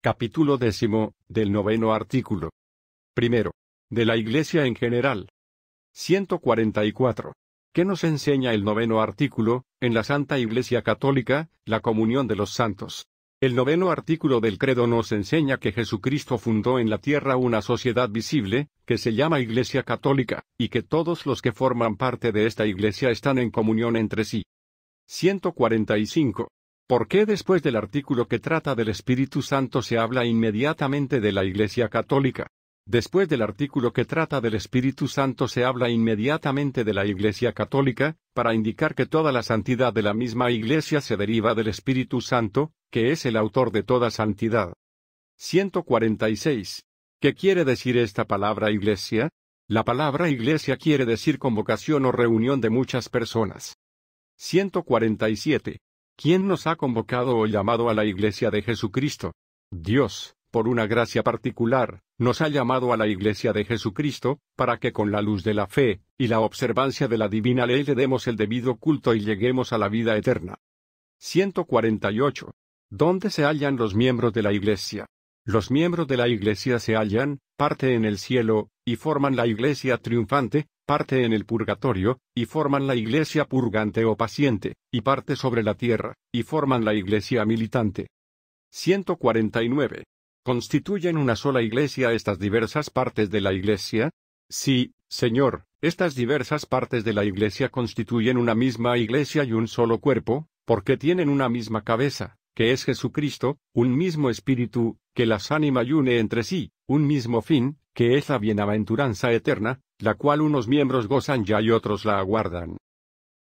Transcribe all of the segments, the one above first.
Capítulo 10, del 9º artículo. Primero. De la Iglesia en general. 144. ¿Qué nos enseña el 9º artículo? En la Santa Iglesia Católica, la comunión de los santos. El 9º artículo del credo nos enseña que Jesucristo fundó en la tierra una sociedad visible, que se llama Iglesia Católica, y que todos los que forman parte de esta Iglesia están en comunión entre sí. 145. ¿Por qué después del artículo que trata del Espíritu Santo se habla inmediatamente de la Iglesia Católica? Después del artículo que trata del Espíritu Santo se habla inmediatamente de la Iglesia Católica, para indicar que toda la santidad de la misma Iglesia se deriva del Espíritu Santo, que es el autor de toda santidad. 146. ¿Qué quiere decir esta palabra Iglesia? La palabra Iglesia quiere decir convocación o reunión de muchas personas. 147. ¿Quién nos ha convocado o llamado a la Iglesia de Jesucristo? Dios, por una gracia particular, nos ha llamado a la Iglesia de Jesucristo, para que con la luz de la fe, y la observancia de la divina ley le demos el debido culto y lleguemos a la vida eterna. 148. ¿Dónde se hallan los miembros de la Iglesia? Los miembros de la Iglesia se hallan, parte en el cielo, y forman la Iglesia triunfante, parte en el purgatorio, y forman la Iglesia purgante o paciente, y parte sobre la tierra, y forman la Iglesia militante. 149. ¿Constituyen una sola Iglesia estas diversas partes de la Iglesia? Sí, Señor, estas diversas partes de la Iglesia constituyen una misma Iglesia y un solo cuerpo, porque tienen una misma cabeza, que es Jesucristo, un mismo espíritu, que las anima y une entre sí, un mismo fin, que es la bienaventuranza eterna, la cual unos miembros gozan ya y otros la aguardan.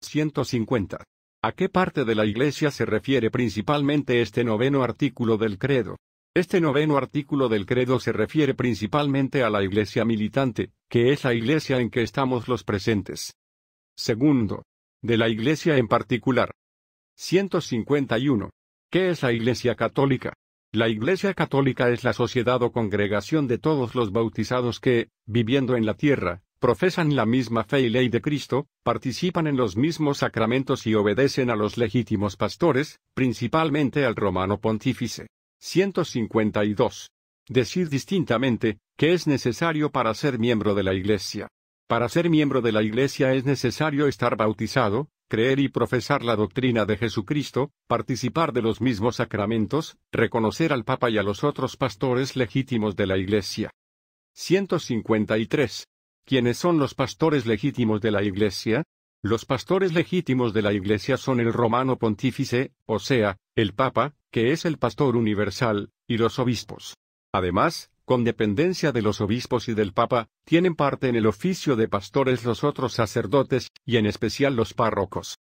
150. ¿A qué parte de la Iglesia se refiere principalmente este 9º artículo del credo? Este 9º artículo del credo se refiere principalmente a la Iglesia militante, que es la Iglesia en que estamos los presentes. Segundo. De la Iglesia en particular. 151. ¿Qué es la Iglesia Católica? La Iglesia Católica es la sociedad o congregación de todos los bautizados que, viviendo en la tierra, profesan la misma fe y ley de Cristo, participan en los mismos sacramentos y obedecen a los legítimos pastores, principalmente al Romano Pontífice. 152. Decir distintamente, ¿qué es necesario para ser miembro de la Iglesia? Para ser miembro de la Iglesia es necesario estar bautizado, creer y profesar la doctrina de Jesucristo, participar de los mismos sacramentos, reconocer al Papa y a los otros pastores legítimos de la Iglesia. 153. ¿Quiénes son los pastores legítimos de la Iglesia? Los pastores legítimos de la Iglesia son el Romano Pontífice, o sea, el Papa, que es el pastor universal, y los obispos. Además, con dependencia de los obispos y del Papa, tienen parte en el oficio de pastores los otros sacerdotes, y en especial los párrocos.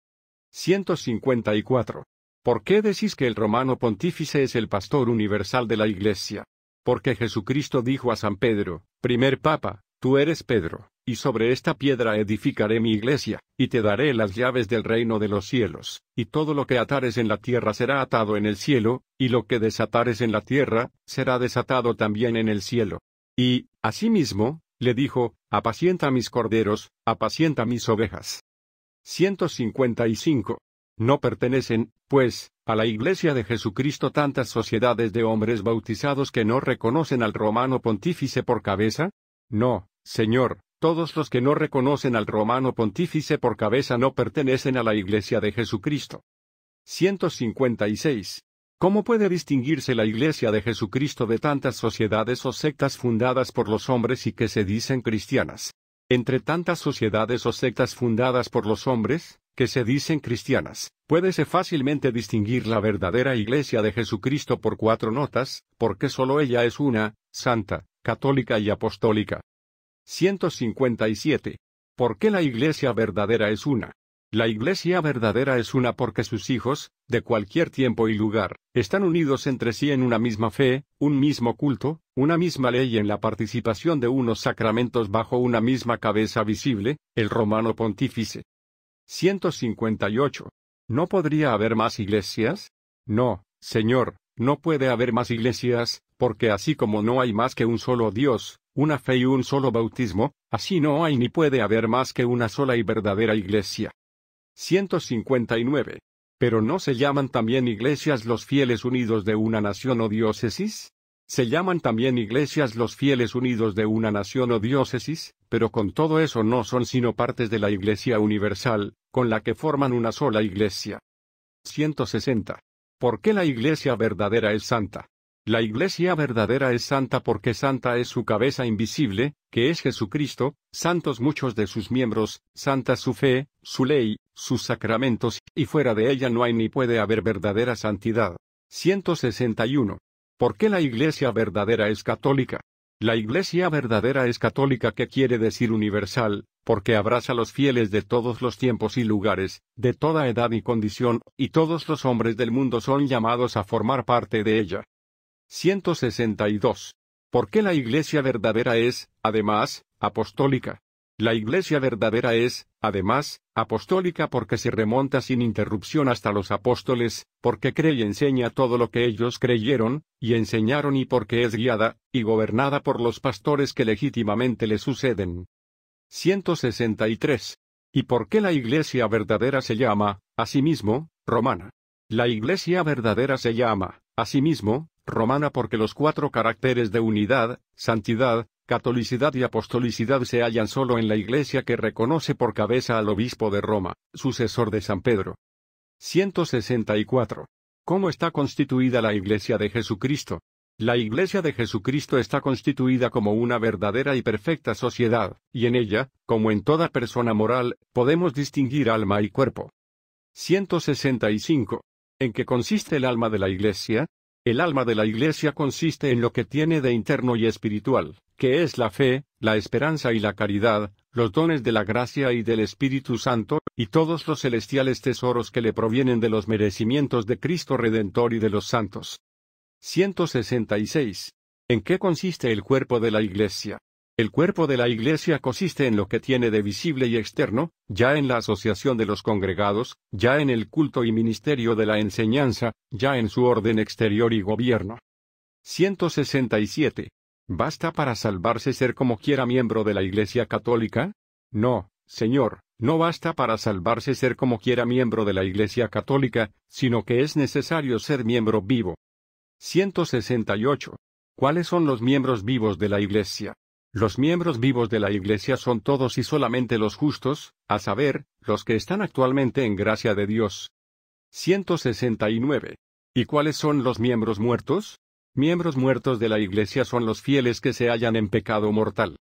154. ¿Por qué decís que el Romano Pontífice es el pastor universal de la Iglesia? Porque Jesucristo dijo a San Pedro, primer Papa, tú eres Pedro, y sobre esta piedra edificaré mi Iglesia, y te daré las llaves del reino de los cielos, y todo lo que atares en la tierra será atado en el cielo, y lo que desatares en la tierra, será desatado también en el cielo. Y, asimismo, le dijo, apacienta mis corderos, apacienta mis ovejas. 155. ¿No pertenecen, pues, a la Iglesia de Jesucristo tantas sociedades de hombres bautizados que no reconocen al Romano Pontífice por cabeza? No, Señor, todos los que no reconocen al Romano Pontífice por cabeza no pertenecen a la Iglesia de Jesucristo. 156. ¿Cómo puede distinguirse la Iglesia de Jesucristo de tantas sociedades o sectas fundadas por los hombres y que se dicen cristianas? Entre tantas sociedades o sectas fundadas por los hombres, que se dicen cristianas, puédese fácilmente distinguir la verdadera Iglesia de Jesucristo por 4 notas, porque solo ella es una, santa, católica y apostólica. 157. ¿Por qué la Iglesia verdadera es una? La Iglesia verdadera es una porque sus hijos, de cualquier tiempo y lugar, están unidos entre sí en una misma fe, un mismo culto, una misma ley y en la participación de unos sacramentos bajo una misma cabeza visible, el Romano Pontífice. 158. ¿No podría haber más iglesias? No, Señor, no puede haber más iglesias, porque así como no hay más que un solo Dios, una fe y un solo bautismo, así no hay ni puede haber más que una sola y verdadera Iglesia. 159. ¿Pero no se llaman también iglesias los fieles unidos de una nación o diócesis? Se llaman también iglesias los fieles unidos de una nación o diócesis, pero con todo eso no son sino partes de la Iglesia universal, con la que forman una sola iglesia. 160. ¿Por qué la Iglesia verdadera es santa? La Iglesia verdadera es santa porque santa es su cabeza invisible, que es Jesucristo, santos muchos de sus miembros, santa su fe, su ley, sus sacramentos, y fuera de ella no hay ni puede haber verdadera santidad. 161. ¿Por qué la Iglesia verdadera es católica? La Iglesia verdadera es católica, que quiere decir universal, porque abraza a los fieles de todos los tiempos y lugares, de toda edad y condición, y todos los hombres del mundo son llamados a formar parte de ella. 162. ¿Por qué la Iglesia verdadera es, además, apostólica? La Iglesia verdadera es, además, apostólica porque se remonta sin interrupción hasta los apóstoles, porque cree y enseña todo lo que ellos creyeron, y enseñaron, y porque es guiada, y gobernada por los pastores que legítimamente le suceden. 163. ¿Y por qué la Iglesia verdadera se llama, asimismo, romana? La Iglesia verdadera se llama, asimismo, romana porque los 4 caracteres de unidad, santidad, catolicidad y apostolicidad se hallan solo en la Iglesia, que reconoce por cabeza al obispo de Roma, sucesor de San Pedro. 164. ¿Cómo está constituida la Iglesia de Jesucristo? La Iglesia de Jesucristo está constituida como una verdadera y perfecta sociedad, y en ella, como en toda persona moral, podemos distinguir alma y cuerpo. 165. ¿En qué consiste el alma de la Iglesia? El alma de la Iglesia consiste en lo que tiene de interno y espiritual, que es la fe, la esperanza y la caridad, los dones de la gracia y del Espíritu Santo, y todos los celestiales tesoros que le provienen de los merecimientos de Cristo Redentor y de los santos. 166. ¿En qué consiste el cuerpo de la Iglesia? El cuerpo de la Iglesia consiste en lo que tiene de visible y externo, ya en la asociación de los congregados, ya en el culto y ministerio de la enseñanza, ya en su orden exterior y gobierno. 167. ¿Basta para salvarse ser como quiera miembro de la Iglesia católica? No, Señor, no basta para salvarse ser como quiera miembro de la Iglesia católica, sino que es necesario ser miembro vivo. 168. ¿Cuáles son los miembros vivos de la Iglesia? Los miembros vivos de la Iglesia son todos y solamente los justos, a saber, los que están actualmente en gracia de Dios. 169. ¿Y cuáles son los miembros muertos? Miembros muertos de la Iglesia son los fieles que se hallan en pecado mortal.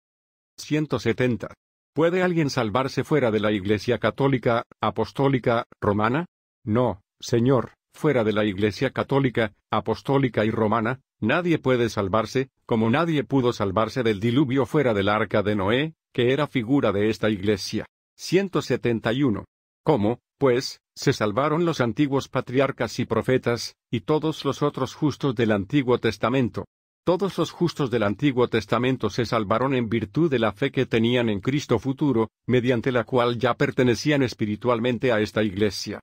170. ¿Puede alguien salvarse fuera de la Iglesia católica, apostólica, romana? No, Señor, fuera de la Iglesia católica, apostólica y romana, nadie puede salvarse, como nadie pudo salvarse del diluvio fuera del arca de Noé, que era figura de esta Iglesia. 171. ¿Cómo, pues, se salvaron los antiguos patriarcas y profetas, y todos los otros justos del Antiguo Testamento? Todos los justos del Antiguo Testamento se salvaron en virtud de la fe que tenían en Cristo futuro, mediante la cual ya pertenecían espiritualmente a esta Iglesia.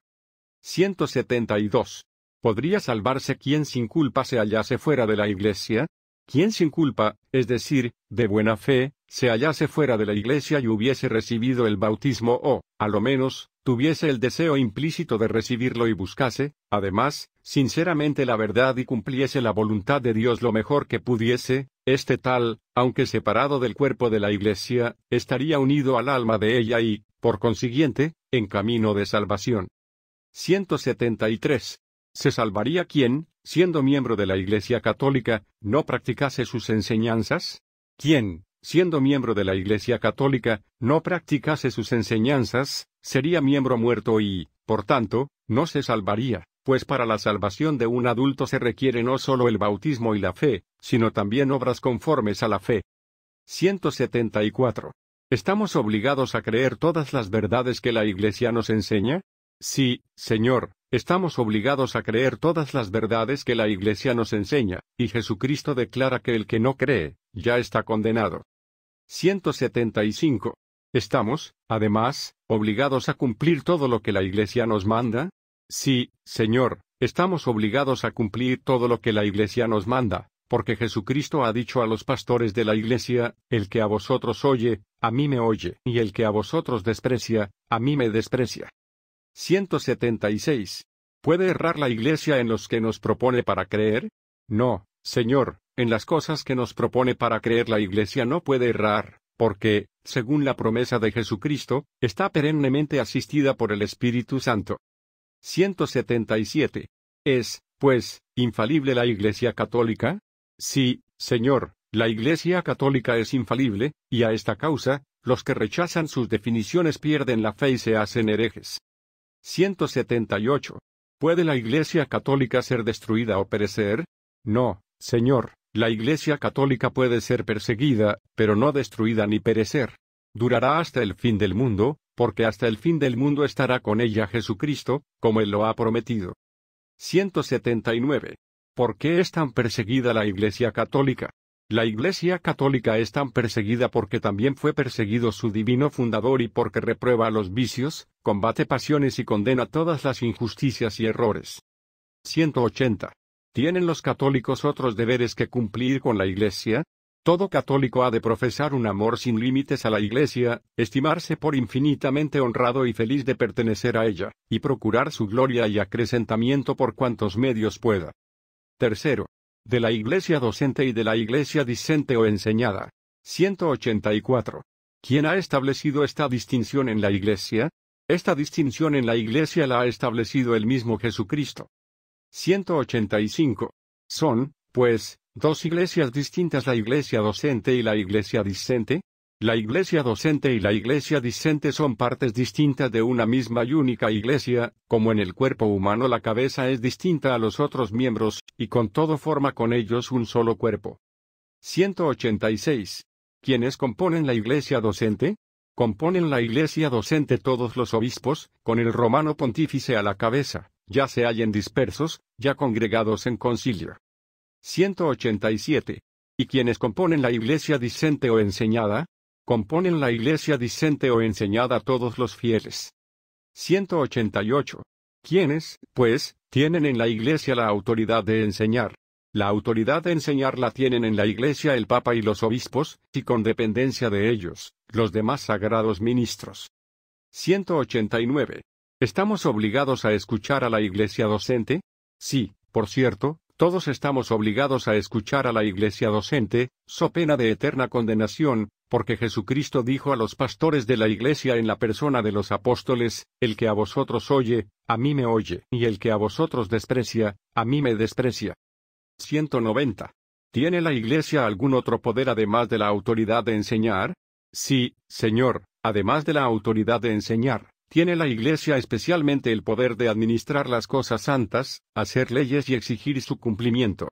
172. ¿Podría salvarse quien sin culpa se hallase fuera de la Iglesia? Quien sin culpa, es decir, de buena fe, se hallase fuera de la Iglesia y hubiese recibido el bautismo o, a lo menos, tuviese el deseo implícito de recibirlo y buscase, además, sinceramente la verdad y cumpliese la voluntad de Dios lo mejor que pudiese, este tal, aunque separado del cuerpo de la Iglesia, estaría unido al alma de ella y, por consiguiente, en camino de salvación. 173. ¿Se salvaría quien, siendo miembro de la Iglesia católica, no practicase sus enseñanzas? ¿Quién, siendo miembro de la Iglesia católica, no practicase sus enseñanzas, sería miembro muerto y, por tanto, no se salvaría, pues para la salvación de un adulto se requiere no solo el bautismo y la fe, sino también obras conformes a la fe. 174. ¿Estamos obligados a creer todas las verdades que la Iglesia nos enseña? Sí, Señor, estamos obligados a creer todas las verdades que la Iglesia nos enseña, y Jesucristo declara que el que no cree, ya está condenado. 175. ¿Estamos, además, obligados a cumplir todo lo que la Iglesia nos manda? Sí, Señor, estamos obligados a cumplir todo lo que la Iglesia nos manda, porque Jesucristo ha dicho a los pastores de la Iglesia, el que a vosotros oye, a mí me oye, y el que a vosotros desprecia, a mí me desprecia. 176. ¿Puede errar la Iglesia en los que nos propone para creer? No, Señor, en las cosas que nos propone para creer la Iglesia no puede errar, porque, según la promesa de Jesucristo, está perennemente asistida por el Espíritu Santo. 177. ¿Es, pues, infalible la Iglesia católica? Sí, Señor, la Iglesia católica es infalible, y a esta causa, los que rechazan sus definiciones pierden la fe y se hacen herejes. 178. ¿Puede la Iglesia católica ser destruida o perecer? No, Señor, la Iglesia católica puede ser perseguida, pero no destruida ni perecer. Durará hasta el fin del mundo, porque hasta el fin del mundo estará con ella Jesucristo, como Él lo ha prometido. 179. ¿Por qué es tan perseguida la Iglesia católica? La Iglesia católica es tan perseguida porque también fue perseguido su divino fundador y porque reprueba los vicios, combate pasiones y condena todas las injusticias y errores. 180. ¿Tienen los católicos otros deberes que cumplir con la Iglesia? Todo católico ha de profesar un amor sin límites a la Iglesia, estimarse por infinitamente honrado y feliz de pertenecer a ella, y procurar su gloria y acrecentamiento por cuantos medios pueda. Tercero. De la Iglesia docente y de la Iglesia discente o enseñada. 184. ¿Quién ha establecido esta distinción en la Iglesia? Esta distinción en la Iglesia la ha establecido el mismo Jesucristo. 185. Son, pues, dos iglesias distintas la Iglesia docente y la Iglesia discente. La Iglesia docente y la Iglesia discente son partes distintas de una misma y única Iglesia, como en el cuerpo humano la cabeza es distinta a los otros miembros, y con todo forma con ellos un solo cuerpo. 186. ¿Quiénes componen la Iglesia docente? Componen la Iglesia docente todos los obispos, con el romano pontífice a la cabeza, ya se hallen dispersos, ya congregados en concilio. 187. ¿Y quiénes componen la Iglesia discente o enseñada? Componen la Iglesia discente o enseñada todos los fieles. 188. ¿Quiénes, pues, tienen en la Iglesia la autoridad de enseñar? La autoridad de enseñar la tienen en la Iglesia el Papa y los obispos, y con dependencia de ellos, los demás sagrados ministros. 189. ¿Estamos obligados a escuchar a la Iglesia docente? Sí, por cierto, todos estamos obligados a escuchar a la Iglesia docente, so pena de eterna condenación, porque Jesucristo dijo a los pastores de la Iglesia en la persona de los apóstoles, el que a vosotros oye, a mí me oye, y el que a vosotros desprecia, a mí me desprecia. 190. ¿Tiene la Iglesia algún otro poder además de la autoridad de enseñar? Sí, Señor, además de la autoridad de enseñar, tiene la Iglesia especialmente el poder de administrar las cosas santas, hacer leyes y exigir su cumplimiento.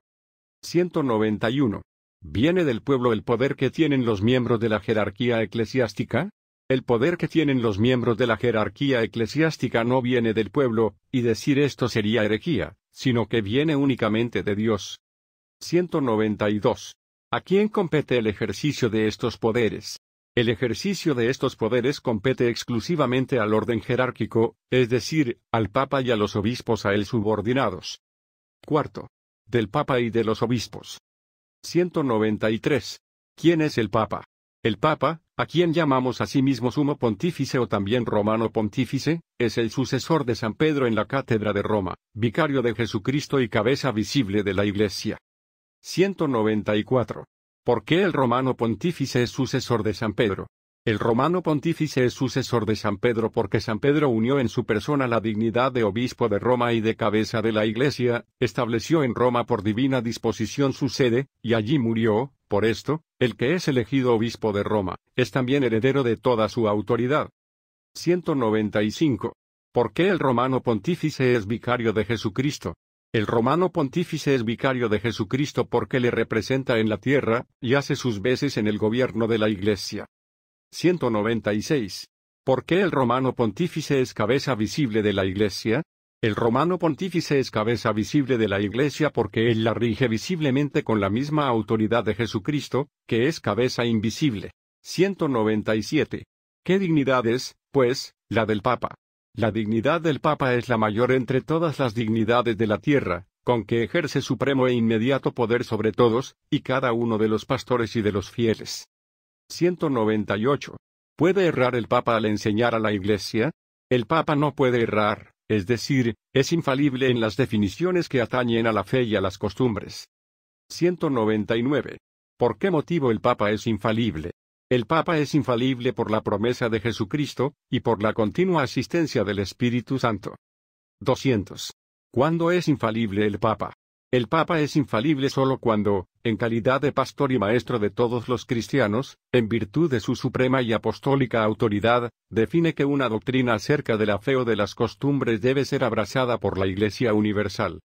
191. ¿Viene del pueblo el poder que tienen los miembros de la jerarquía eclesiástica? El poder que tienen los miembros de la jerarquía eclesiástica no viene del pueblo, y decir esto sería herejía, sino que viene únicamente de Dios. 192. ¿A quién compete el ejercicio de estos poderes? El ejercicio de estos poderes compete exclusivamente al orden jerárquico, es decir, al Papa y a los obispos a él subordinados. Cuarto. Del Papa y de los obispos. 193. ¿Quién es el Papa? El Papa, a quien llamamos asimismo sumo pontífice o también romano pontífice, es el sucesor de San Pedro en la cátedra de Roma, vicario de Jesucristo y cabeza visible de la Iglesia. 194. ¿Por qué el romano pontífice es sucesor de San Pedro? El romano pontífice es sucesor de San Pedro porque San Pedro unió en su persona la dignidad de obispo de Roma y de cabeza de la Iglesia, estableció en Roma por divina disposición su sede, y allí murió. Por esto, el que es elegido obispo de Roma, es también heredero de toda su autoridad. 195. ¿Por qué el romano pontífice es vicario de Jesucristo? El romano pontífice es vicario de Jesucristo porque le representa en la tierra, y hace sus veces en el gobierno de la Iglesia. 196. ¿Por qué el romano pontífice es cabeza visible de la Iglesia? El romano pontífice es cabeza visible de la Iglesia porque él la rige visiblemente con la misma autoridad de Jesucristo, que es cabeza invisible. 197. ¿Qué dignidad es, pues, la del Papa? La dignidad del Papa es la mayor entre todas las dignidades de la tierra, con que ejerce supremo e inmediato poder sobre todos, y cada uno de los pastores y de los fieles. 198. ¿Puede errar el Papa al enseñar a la Iglesia? El Papa no puede errar, es decir, es infalible en las definiciones que atañen a la fe y a las costumbres. 199. ¿Por qué motivo el Papa es infalible? El Papa es infalible por la promesa de Jesucristo, y por la continua asistencia del Espíritu Santo. 200. ¿Cuándo es infalible el Papa? El Papa es infalible solo cuando, en calidad de pastor y maestro de todos los cristianos, en virtud de su suprema y apostólica autoridad, define que una doctrina acerca de la fe o de las costumbres debe ser abrazada por la Iglesia universal.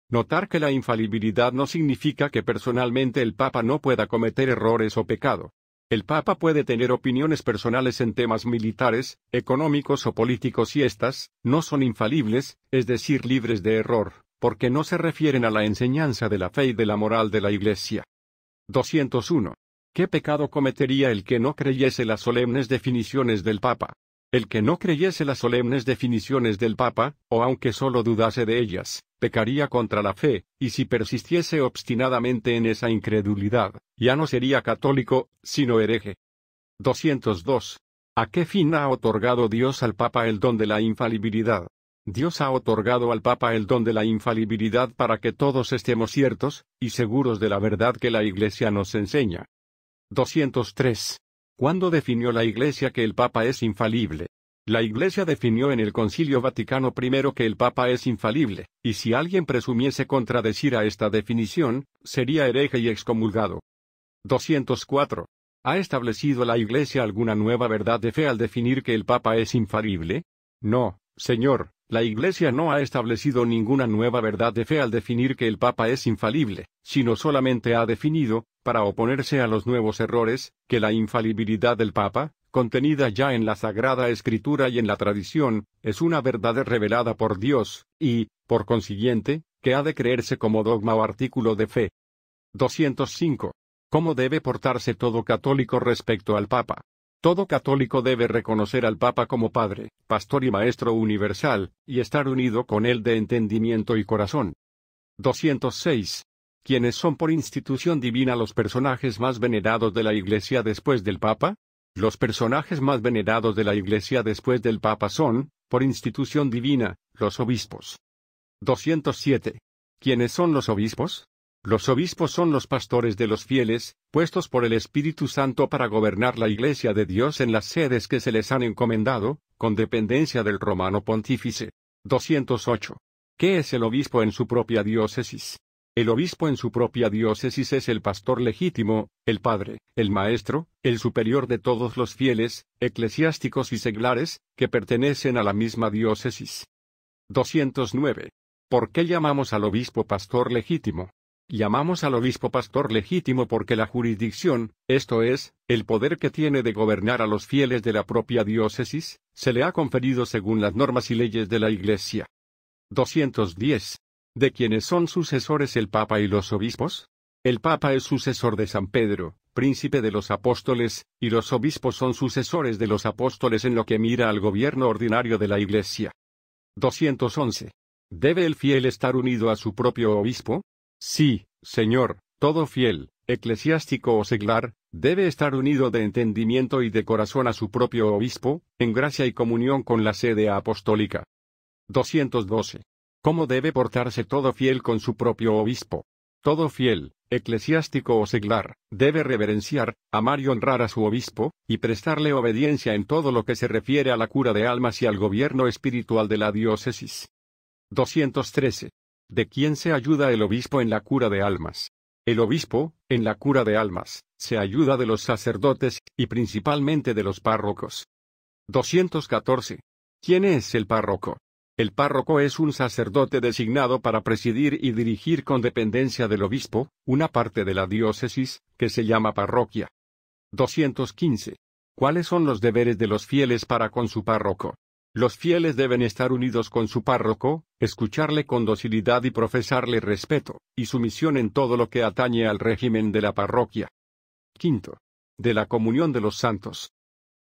Notar que la infalibilidad no significa que personalmente el Papa no pueda cometer errores o pecado. El Papa puede tener opiniones personales en temas militares, económicos o políticos y estas no son infalibles, es decir, libres de error, porque no se refieren a la enseñanza de la fe y de la moral de la Iglesia. 201. ¿Qué pecado cometería el que no creyese las solemnes definiciones del Papa? El que no creyese las solemnes definiciones del Papa, o aunque solo dudase de ellas, pecaría contra la fe, y si persistiese obstinadamente en esa incredulidad, ya no sería católico, sino hereje. 202. ¿A qué fin ha otorgado Dios al Papa el don de la infalibilidad? Dios ha otorgado al Papa el don de la infalibilidad para que todos estemos ciertos, y seguros de la verdad que la Iglesia nos enseña. 203. ¿Cuándo definió la Iglesia que el Papa es infalible? La Iglesia definió en el Concilio Vaticano I que el Papa es infalible, y si alguien presumiese contradecir a esta definición, sería hereje y excomulgado. 204. ¿Ha establecido la Iglesia alguna nueva verdad de fe al definir que el Papa es infalible? No, Señor, la Iglesia no ha establecido ninguna nueva verdad de fe al definir que el Papa es infalible, sino solamente ha definido, para oponerse a los nuevos errores, que la infalibilidad del Papa, contenida ya en la Sagrada Escritura y en la tradición, es una verdad revelada por Dios, y, por consiguiente, que ha de creerse como dogma o artículo de fe. 205. ¿Cómo debe portarse todo católico respecto al Papa? Todo católico debe reconocer al Papa como Padre, Pastor y Maestro universal, y estar unido con él de entendimiento y corazón. 206. ¿Quiénes son por institución divina los personajes más venerados de la Iglesia después del Papa? Los personajes más venerados de la Iglesia después del Papa son, por institución divina, los obispos. 207. ¿Quiénes son los obispos? Los obispos son los pastores de los fieles, puestos por el Espíritu Santo para gobernar la Iglesia de Dios en las sedes que se les han encomendado, con dependencia del Romano Pontífice. 208. ¿Qué es el obispo en su propia diócesis? El obispo en su propia diócesis es el pastor legítimo, el padre, el maestro, el superior de todos los fieles, eclesiásticos y seglares, que pertenecen a la misma diócesis. 209. ¿Por qué llamamos al obispo pastor legítimo? Llamamos al obispo pastor legítimo porque la jurisdicción, esto es, el poder que tiene de gobernar a los fieles de la propia diócesis, se le ha conferido según las normas y leyes de la Iglesia. 210. ¿De quiénes son sucesores el Papa y los obispos? El Papa es sucesor de San Pedro, príncipe de los apóstoles, y los obispos son sucesores de los apóstoles en lo que mira al gobierno ordinario de la Iglesia. 211. ¿Debe el fiel estar unido a su propio obispo? Sí, Señor, todo fiel, eclesiástico o seglar, debe estar unido de entendimiento y de corazón a su propio obispo, en gracia y comunión con la sede apostólica. 212. ¿Cómo debe portarse todo fiel con su propio obispo? Todo fiel, eclesiástico o seglar, debe reverenciar, amar y honrar a su obispo, y prestarle obediencia en todo lo que se refiere a la cura de almas y al gobierno espiritual de la diócesis. 213. ¿De quién se ayuda el obispo en la cura de almas? El obispo, en la cura de almas, se ayuda de los sacerdotes, y principalmente de los párrocos. 214. ¿Quién es el párroco? El párroco es un sacerdote designado para presidir y dirigir con dependencia del obispo, una parte de la diócesis, que se llama parroquia. 215. ¿Cuáles son los deberes de los fieles para con su párroco? Los fieles deben estar unidos con su párroco, escucharle con docilidad y profesarle respeto, y sumisión en todo lo que atañe al régimen de la parroquia. Quinto. De la comunión de los santos.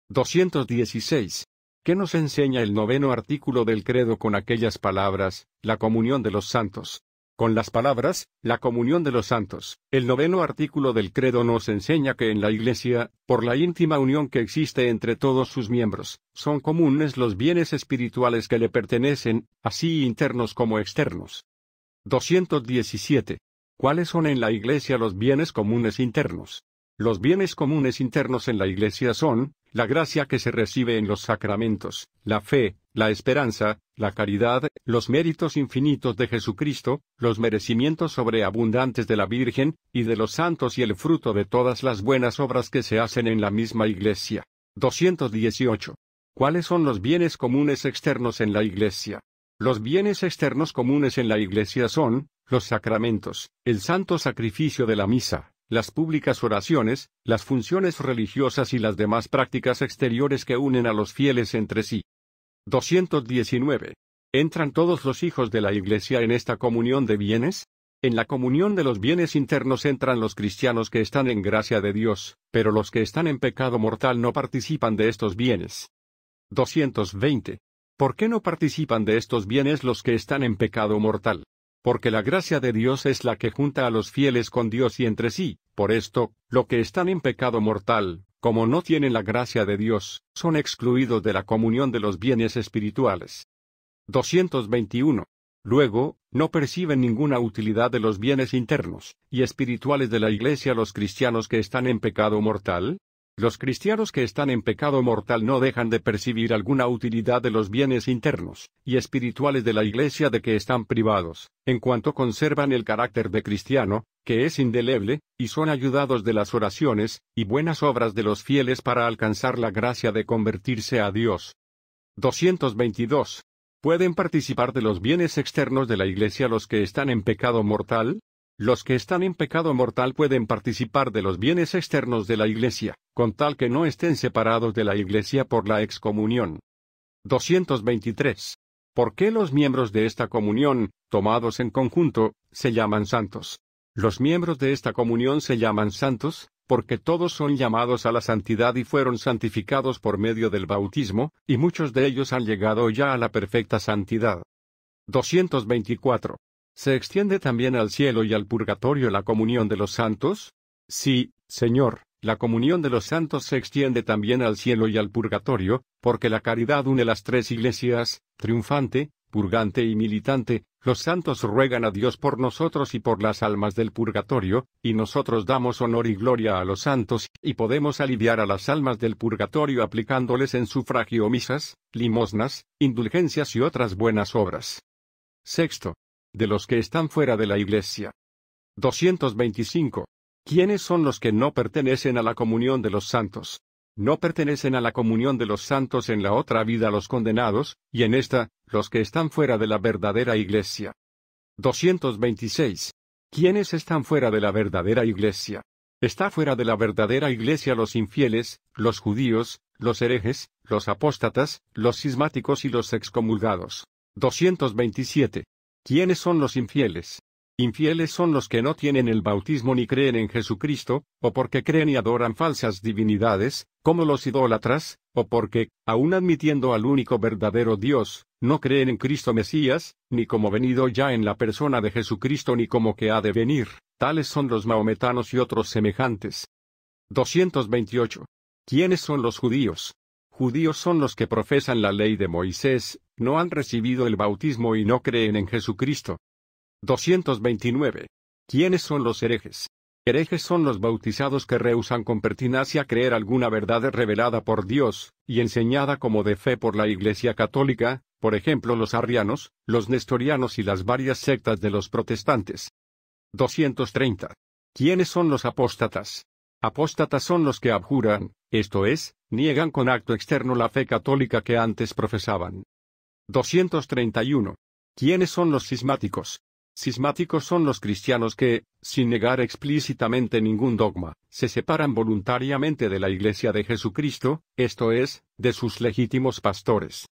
216. ¿Qué nos enseña el 9º artículo del credo con aquellas palabras, la comunión de los santos? Con las palabras, la comunión de los santos, el 9º artículo del credo nos enseña que en la Iglesia, por la íntima unión que existe entre todos sus miembros, son comunes los bienes espirituales que le pertenecen, así internos como externos. 217. ¿Cuáles son en la Iglesia los bienes comunes internos? Los bienes comunes internos en la Iglesia son, la gracia que se recibe en los sacramentos, la fe, la esperanza, la caridad, los méritos infinitos de Jesucristo, los merecimientos sobreabundantes de la Virgen, y de los santos y el fruto de todas las buenas obras que se hacen en la misma Iglesia. 218. ¿Cuáles son los bienes comunes externos en la Iglesia? Los bienes externos comunes en la Iglesia son, los sacramentos, el santo sacrificio de la misa, las públicas oraciones, las funciones religiosas y las demás prácticas exteriores que unen a los fieles entre sí. 219. ¿Entran todos los hijos de la Iglesia en esta comunión de bienes? En la comunión de los bienes internos entran los cristianos que están en gracia de Dios, pero los que están en pecado mortal no participan de estos bienes. 220. ¿Por qué no participan de estos bienes los que están en pecado mortal? Porque la gracia de Dios es la que junta a los fieles con Dios y entre sí. Por esto, los que están en pecado mortal, como no tienen la gracia de Dios, son excluidos de la comunión de los bienes espirituales. 221. Luego, no perciben ninguna utilidad de los bienes internos y espirituales de la Iglesia los cristianos que están en pecado mortal. Los cristianos que están en pecado mortal no dejan de percibir alguna utilidad de los bienes internos y espirituales de la Iglesia de que están privados, en cuanto conservan el carácter de cristiano, que es indeleble, y son ayudados de las oraciones y buenas obras de los fieles para alcanzar la gracia de convertirse a Dios. 222. ¿Pueden participar de los bienes externos de la Iglesia los que están en pecado mortal? Los que están en pecado mortal pueden participar de los bienes externos de la Iglesia, con tal que no estén separados de la Iglesia por la excomunión. 223. ¿Por qué los miembros de esta comunión, tomados en conjunto, se llaman santos? Los miembros de esta comunión se llaman santos, porque todos son llamados a la santidad y fueron santificados por medio del bautismo, y muchos de ellos han llegado ya a la perfecta santidad. 224. ¿Se extiende también al cielo y al purgatorio la comunión de los santos? Sí, Señor, la comunión de los santos se extiende también al cielo y al purgatorio, porque la caridad une las tres iglesias, triunfante, purgante y militante. Los santos ruegan a Dios por nosotros y por las almas del purgatorio, y nosotros damos honor y gloria a los santos, y podemos aliviar a las almas del purgatorio aplicándoles en sufragio misas, limosnas, indulgencias y otras buenas obras. Sexto. De los que están fuera de la Iglesia. 225. ¿Quiénes son los que no pertenecen a la comunión de los santos? No pertenecen a la comunión de los santos en la otra vida los condenados, y en esta, los que están fuera de la verdadera Iglesia. 226. ¿Quiénes están fuera de la verdadera Iglesia? Está fuera de la verdadera Iglesia los infieles, los judíos, los herejes, los apóstatas, los cismáticos y los excomulgados. 227. ¿Quiénes son los infieles? Infieles son los que no tienen el bautismo ni creen en Jesucristo, o porque creen y adoran falsas divinidades, como los idólatras, o porque, aun admitiendo al único verdadero Dios, no creen en Cristo Mesías, ni como venido ya en la persona de Jesucristo ni como que ha de venir. Tales son los maometanos y otros semejantes. 228. ¿Quiénes son los judíos? Judíos son los que profesan la ley de Moisés, no han recibido el bautismo y no creen en Jesucristo. 229. ¿Quiénes son los herejes? Herejes son los bautizados que rehúsan con pertinacia creer alguna verdad revelada por Dios, y enseñada como de fe por la Iglesia católica, por ejemplo los arrianos, los nestorianos y las varias sectas de los protestantes. 230. ¿Quiénes son los apóstatas? Apóstatas son los que abjuran, esto es, niegan con acto externo la fe católica que antes profesaban. 231. ¿Quiénes son los cismáticos? Cismáticos son los cristianos que, sin negar explícitamente ningún dogma, se separan voluntariamente de la Iglesia de Jesucristo, esto es, de sus legítimos pastores.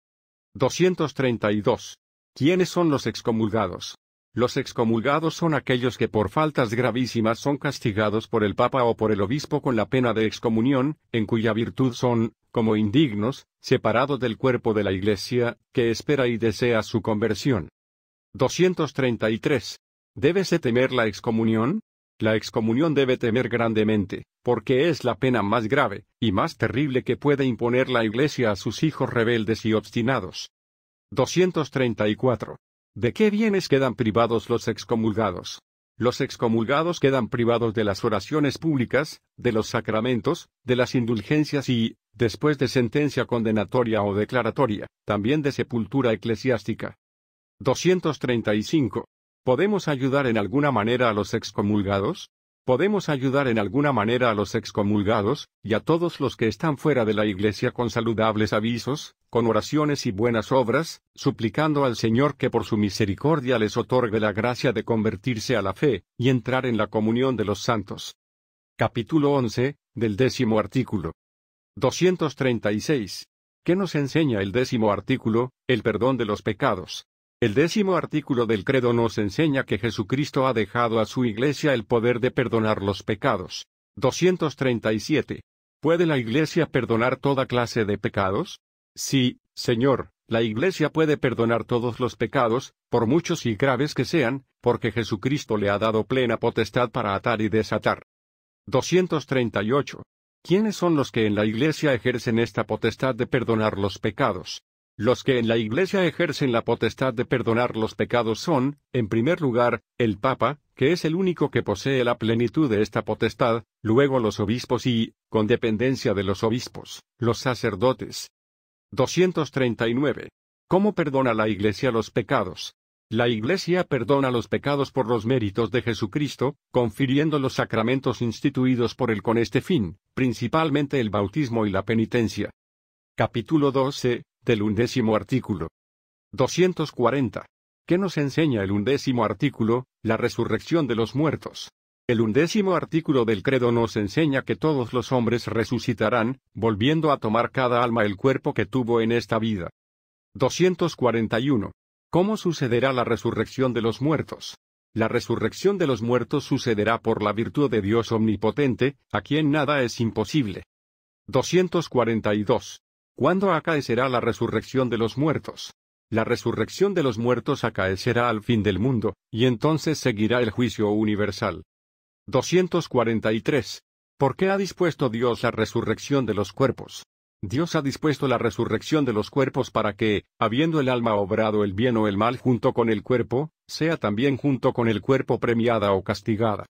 232. ¿Quiénes son los excomulgados? Los excomulgados son aquellos que por faltas gravísimas son castigados por el Papa o por el Obispo con la pena de excomunión, en cuya virtud son, como indignos, separados del cuerpo de la Iglesia, que espera y desea su conversión. 233. ¿Débese temer la excomunión? La excomunión debe temer grandemente, porque es la pena más grave, y más terrible que puede imponer la Iglesia a sus hijos rebeldes y obstinados. 234. ¿De qué bienes quedan privados los excomulgados? Los excomulgados quedan privados de las oraciones públicas, de los sacramentos, de las indulgencias y, después de sentencia condenatoria o declaratoria, también de sepultura eclesiástica. 235. ¿Podemos ayudar en alguna manera a los excomulgados? Podemos ayudar en alguna manera a los excomulgados, y a todos los que están fuera de la Iglesia con saludables avisos, con oraciones y buenas obras, suplicando al Señor que por su misericordia les otorgue la gracia de convertirse a la fe, y entrar en la comunión de los santos. Capítulo 11, del 10º artículo. 236. ¿Qué nos enseña el 10º artículo? El perdón de los pecados. El 10º artículo del credo nos enseña que Jesucristo ha dejado a su Iglesia el poder de perdonar los pecados. 237. ¿Puede la Iglesia perdonar toda clase de pecados? Sí, Señor, la Iglesia puede perdonar todos los pecados, por muchos y graves que sean, porque Jesucristo le ha dado plena potestad para atar y desatar. 238. ¿Quiénes son los que en la Iglesia ejercen esta potestad de perdonar los pecados? Los que en la Iglesia ejercen la potestad de perdonar los pecados son, en primer lugar, el Papa, que es el único que posee la plenitud de esta potestad, luego los obispos y, con dependencia de los obispos, los sacerdotes. 239. ¿Cómo perdona la Iglesia los pecados? La Iglesia perdona los pecados por los méritos de Jesucristo, confiriendo los sacramentos instituidos por él con este fin, principalmente el bautismo y la penitencia. Capítulo 12. Del 11º artículo. 240. ¿Qué nos enseña el 11º artículo? La resurrección de los muertos. El 11º artículo del credo nos enseña que todos los hombres resucitarán, volviendo a tomar cada alma el cuerpo que tuvo en esta vida. 241. ¿Cómo sucederá la resurrección de los muertos? La resurrección de los muertos sucederá por la virtud de Dios omnipotente, a quien nada es imposible. 242. ¿Cuándo acaecerá la resurrección de los muertos? La resurrección de los muertos acaecerá al fin del mundo, y entonces seguirá el juicio universal. 243. ¿Por qué ha dispuesto Dios la resurrección de los cuerpos? Dios ha dispuesto la resurrección de los cuerpos para que, habiendo el alma obrado el bien o el mal junto con el cuerpo, sea también junto con el cuerpo premiada o castigada.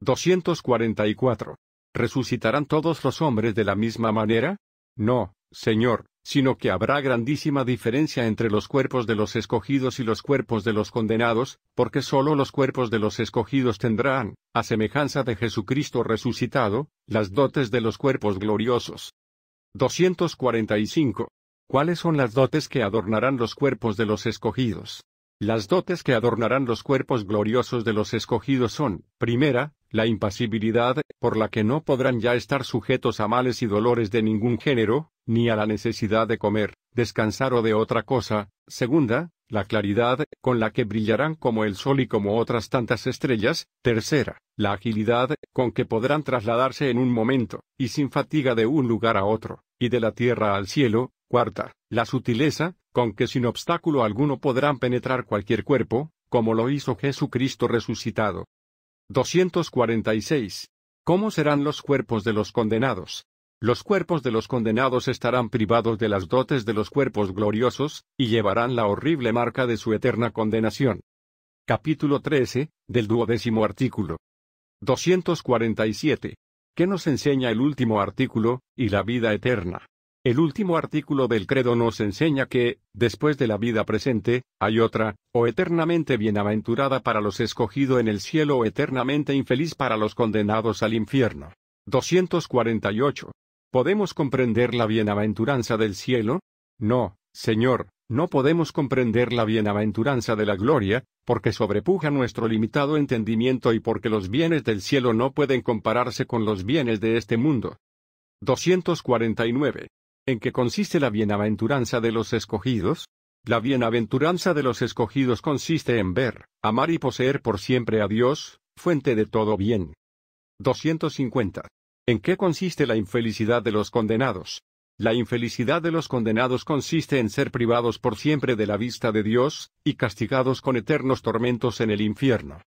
244. ¿Resucitarán todos los hombres de la misma manera? No, Señor, sino que habrá grandísima diferencia entre los cuerpos de los escogidos y los cuerpos de los condenados, porque sólo los cuerpos de los escogidos tendrán, a semejanza de Jesucristo resucitado, las dotes de los cuerpos gloriosos. 245. ¿Cuáles son las dotes que adornarán los cuerpos de los escogidos? Las dotes que adornarán los cuerpos gloriosos de los escogidos son, primera, la impasibilidad, por la que no podrán ya estar sujetos a males y dolores de ningún género, ni a la necesidad de comer, descansar o de otra cosa. Segunda, la claridad, con la que brillarán como el sol y como otras tantas estrellas. Tercera, la agilidad, con que podrán trasladarse en un momento, y sin fatiga de un lugar a otro, y de la tierra al cielo. Cuarta, la sutileza, con que sin obstáculo alguno podrán penetrar cualquier cuerpo, como lo hizo Jesucristo resucitado. 246. ¿Cómo serán los cuerpos de los condenados? Los cuerpos de los condenados estarán privados de las dotes de los cuerpos gloriosos, y llevarán la horrible marca de su eterna condenación. Capítulo 13, del 12º artículo. 247. ¿Qué nos enseña el último artículo, y la vida eterna? El último artículo del credo nos enseña que, después de la vida presente, hay otra, o eternamente bienaventurada para los escogidos en el cielo o eternamente infeliz para los condenados al infierno. 248. ¿Podemos comprender la bienaventuranza del cielo? No, Señor, no podemos comprender la bienaventuranza de la gloria, porque sobrepuja nuestro limitado entendimiento y porque los bienes del cielo no pueden compararse con los bienes de este mundo. 249. ¿En qué consiste la bienaventuranza de los escogidos? La bienaventuranza de los escogidos consiste en ver, amar y poseer por siempre a Dios, fuente de todo bien. 250. ¿En qué consiste la infelicidad de los condenados? La infelicidad de los condenados consiste en ser privados por siempre de la vista de Dios, y castigados con eternos tormentos en el infierno.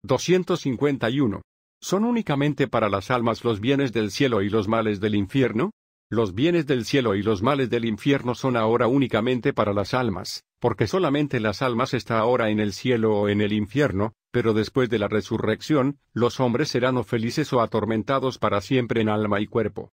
251. ¿Son únicamente para las almas los bienes del cielo y los males del infierno? Los bienes del cielo y los males del infierno son ahora únicamente para las almas, porque solamente las almas están ahora en el cielo o en el infierno, pero después de la resurrección, los hombres serán o felices o atormentados para siempre en alma y cuerpo.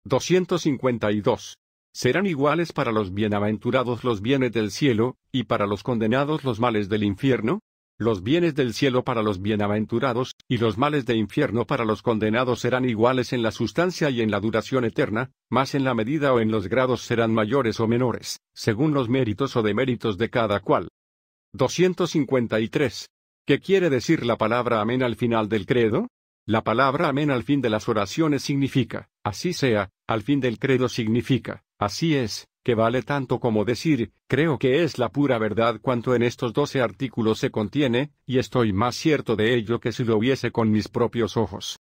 252. ¿Serán iguales para los bienaventurados los bienes del cielo, y para los condenados los males del infierno? Los bienes del cielo para los bienaventurados, y los males de infierno para los condenados serán iguales en la sustancia y en la duración eterna, mas en la medida o en los grados serán mayores o menores, según los méritos o deméritos de cada cual. 253. ¿Qué quiere decir la palabra amén al final del credo? La palabra amén al fin de las oraciones significa, así sea, al fin del credo significa, así es, que vale tanto como decir, creo que es la pura verdad cuanto en estos 12 artículos se contiene, y estoy más cierto de ello que si lo viese con mis propios ojos.